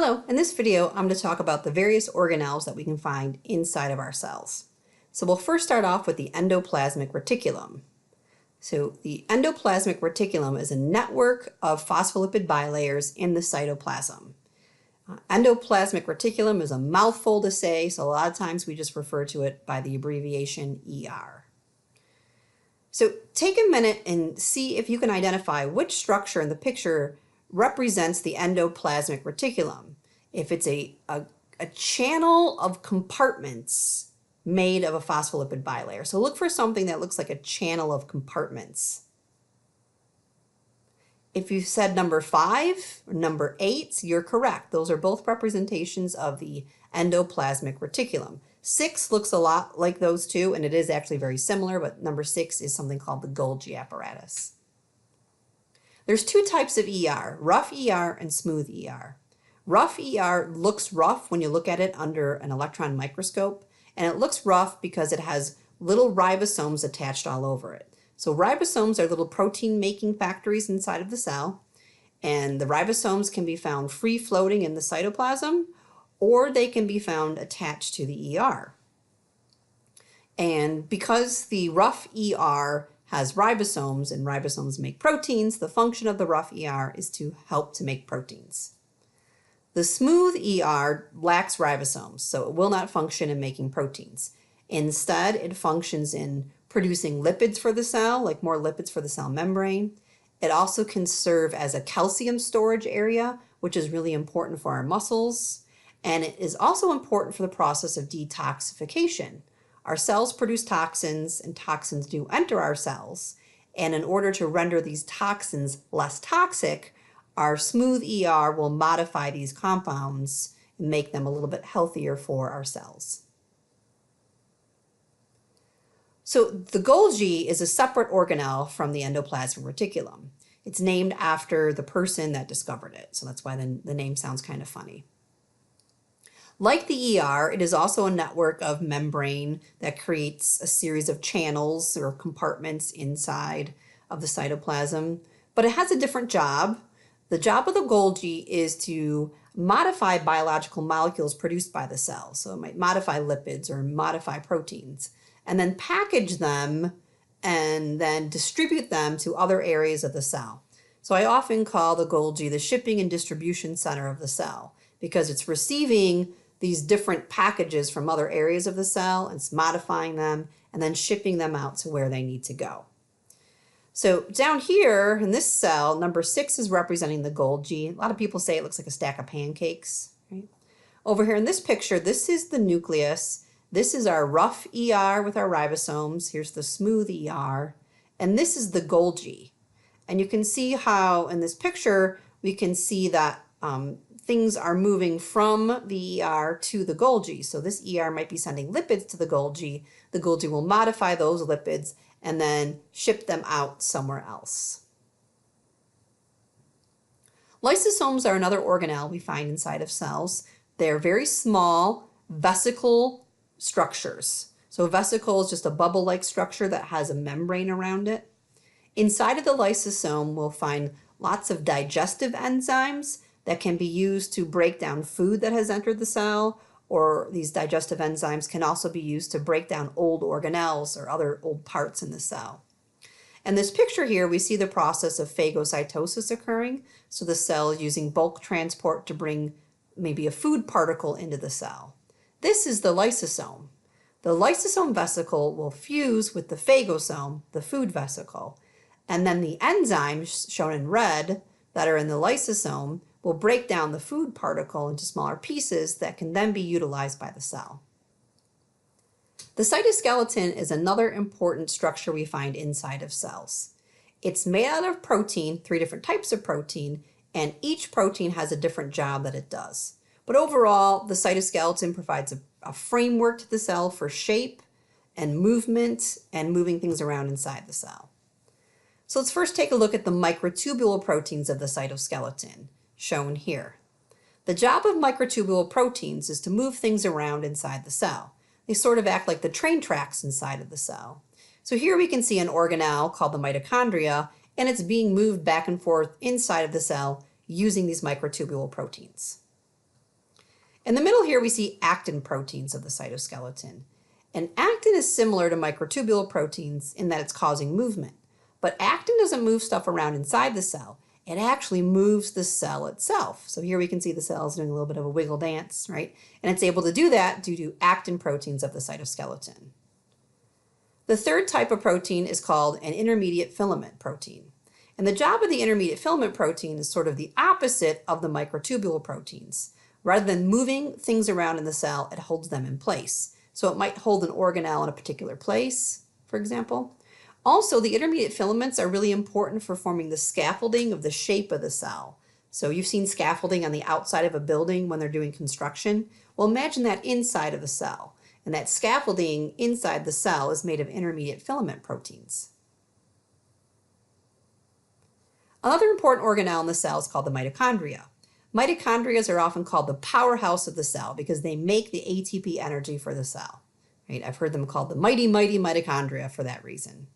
Hello, in this video I'm going to talk about the various organelles that we can find inside of our cells. So we'll first start off with the endoplasmic reticulum. So the endoplasmic reticulum is a network of phospholipid bilayers in the cytoplasm. Endoplasmic reticulum is a mouthful to say, so a lot of times we just refer to it by the abbreviation ER. So take a minute and see if you can identify which structure in the picture represents the endoplasmic reticulum. If it's a channel of compartments made of a phospholipid bilayer. So look for something that looks like a channel of compartments. If you said number 5 or number 8, you're correct. Those are both representations of the endoplasmic reticulum. 6 looks a lot like those two, and it is actually very similar, but number 6 is something called the Golgi apparatus. There's two types of ER, rough ER and smooth ER. Rough ER looks rough when you look at it under an electron microscope, and it looks rough because it has little ribosomes attached all over it. So ribosomes are little protein-making factories inside of the cell, and the ribosomes can be found free-floating in the cytoplasm, or they can be found attached to the ER. And because the rough ER has ribosomes, and ribosomes make proteins, the function of the rough ER is to help to make proteins. The smooth ER lacks ribosomes, so it will not function in making proteins. Instead, it functions in producing lipids for the cell, like more lipids for the cell membrane. It also can serve as a calcium storage area, which is really important for our muscles. And it is also important for the process of detoxification. Our cells produce toxins, and toxins do enter our cells. And in order to render these toxins less toxic, our smooth ER will modify these compounds and make them a little bit healthier for our cells. So the Golgi is a separate organelle from the endoplasmic reticulum. It's named after the person that discovered it, so that's why the name sounds kind of funny. Like the ER, it is also a network of membrane that creates a series of channels or compartments inside of the cytoplasm, but it has a different job. The job of the Golgi is to modify biological molecules produced by the cell. So it might modify lipids or modify proteins, and then package them and then distribute them to other areas of the cell. So I often call the Golgi the shipping and distribution center of the cell, because it's receiving these different packages from other areas of the cell, and it's modifying them and then shipping them out to where they need to go. So down here in this cell, number 6 is representing the Golgi. A lot of people say it looks like a stack of pancakes, right? Over here in this picture, this is the nucleus. This is our rough ER with our ribosomes. Here's the smooth ER. And this is the Golgi. And you can see how in this picture, we can see that things are moving from the ER to the Golgi. So this ER might be sending lipids to the Golgi. The Golgi will modify those lipids and then ship them out somewhere else. Lysosomes are another organelle we find inside of cells. They're very small vesicle structures. So a vesicle is just a bubble-like structure that has a membrane around it. Inside of the lysosome, we'll find lots of digestive enzymes that can be used to break down food that has entered the cell, or these digestive enzymes can also be used to break down old organelles or other old parts in the cell. In this picture here, we see the process of phagocytosis occurring, so the cell is using bulk transport to bring maybe a food particle into the cell. This is the lysosome. The lysosome vesicle will fuse with the phagosome, the food vesicle, and then the enzymes, shown in red, that are in the lysosome will break down the food particle into smaller pieces that can then be utilized by the cell. The cytoskeleton is another important structure we find inside of cells. It's made out of protein, 3 different types of protein, and each protein has a different job that it does. But overall, the cytoskeleton provides a framework to the cell for shape and movement and moving things around inside the cell. So let's first take a look at the microtubule proteins of the cytoskeleton, shown here. The job of microtubule proteins is to move things around inside the cell. They sort of act like the train tracks inside of the cell. So here we can see an organelle called the mitochondria, and it's being moved back and forth inside of the cell using these microtubule proteins. In the middle here, we see actin proteins of the cytoskeleton. And actin is similar to microtubule proteins in that it's causing movement. But actin doesn't move stuff around inside the cell. It actually moves the cell itself. So here we can see the cells doing a little bit of a wiggle dance, right? And it's able to do that due to actin proteins of the cytoskeleton. The third type of protein is called an intermediate filament protein. And the job of the intermediate filament protein is sort of the opposite of the microtubule proteins. Rather than moving things around in the cell, it holds them in place. So it might hold an organelle in a particular place, for example. Also, the intermediate filaments are really important for forming the scaffolding of the shape of the cell. So you've seen scaffolding on the outside of a building when they're doing construction. Well, imagine that inside of a cell. And that scaffolding inside the cell is made of intermediate filament proteins. Another important organelle in the cell is called the mitochondria. Mitochondria are often called the powerhouse of the cell because they make the ATP energy for the cell. Right? I've heard them called the mighty, mighty mitochondria for that reason.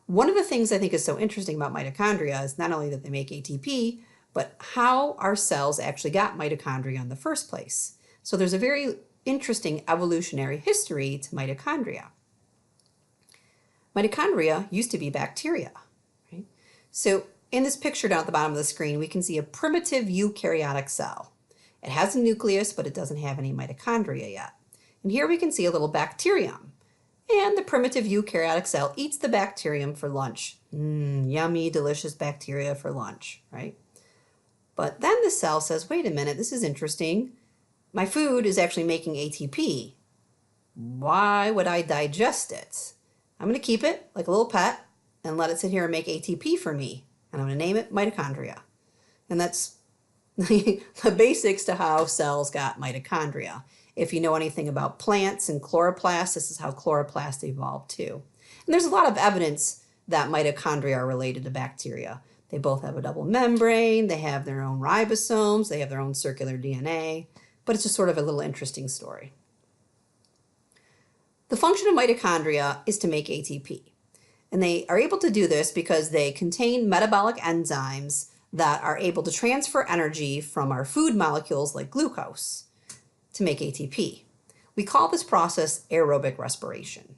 One of the things I think is so interesting about mitochondria is not only that they make ATP, but how our cells actually got mitochondria in the first place. So there's a very interesting evolutionary history to mitochondria. Mitochondria used to be bacteria. Right? So in this picture down at the bottom of the screen, we can see a primitive eukaryotic cell. It has a nucleus, but it doesn't have any mitochondria yet. And here we can see a little bacterium. And the primitive eukaryotic cell eats the bacterium for lunch. Yummy, delicious bacteria for lunch, right? But then the cell says, wait a minute, this is interesting. My food is actually making ATP. Why would I digest it? I'm going to keep it like a little pet and let it sit here and make ATP for me. And I'm going to name it mitochondria. And that's the basics to how cells got mitochondria. If you know anything about plants and chloroplasts, this is how chloroplasts evolved too. And there's a lot of evidence that mitochondria are related to bacteria. They both have a double membrane, they have their own ribosomes, they have their own circular DNA, but it's just sort of a little interesting story. The function of mitochondria is to make ATP. And they are able to do this because they contain metabolic enzymes that are able to transfer energy from our food molecules like glucose to make ATP. We call this process aerobic respiration.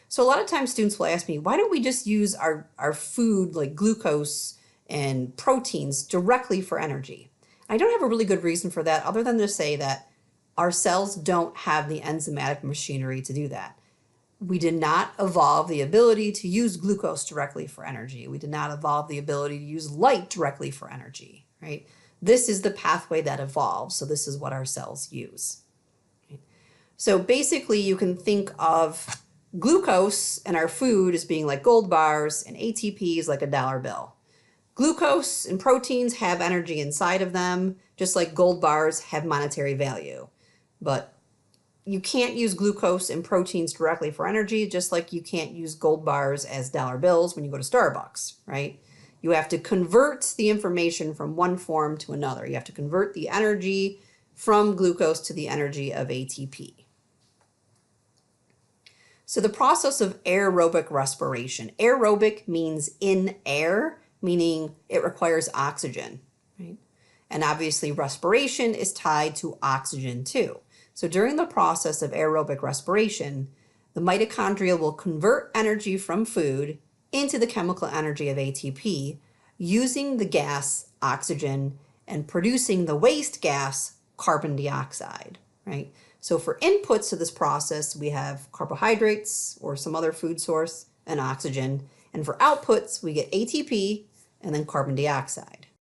So a lot of times students will ask me, why don't we just use our food like glucose and proteins directly for energy? I don't have a really good reason for that other than to say that our cells don't have the enzymatic machinery to do that. We did not evolve the ability to use glucose directly for energy. We did not evolve the ability to use light directly for energy, right? This is the pathway that evolved, so this is what our cells use. Right? So basically you can think of glucose in our food as being like gold bars and ATP is like a dollar bill. Glucose and proteins have energy inside of them, just like gold bars have monetary value. But you can't use glucose and proteins directly for energy, just like you can't use gold bars as dollar bills when you go to Starbucks, right? You have to convert the information from one form to another. You have to convert the energy from glucose to the energy of ATP. So the process of aerobic respiration. Aerobic means in air, meaning it requires oxygen, right? And obviously respiration is tied to oxygen too. So during the process of aerobic respiration, the mitochondria will convert energy from food into the chemical energy of ATP using the gas oxygen and producing the waste gas carbon dioxide, right? So for inputs to this process, we have carbohydrates or some other food source and oxygen. And for outputs, we get ATP and then carbon dioxide.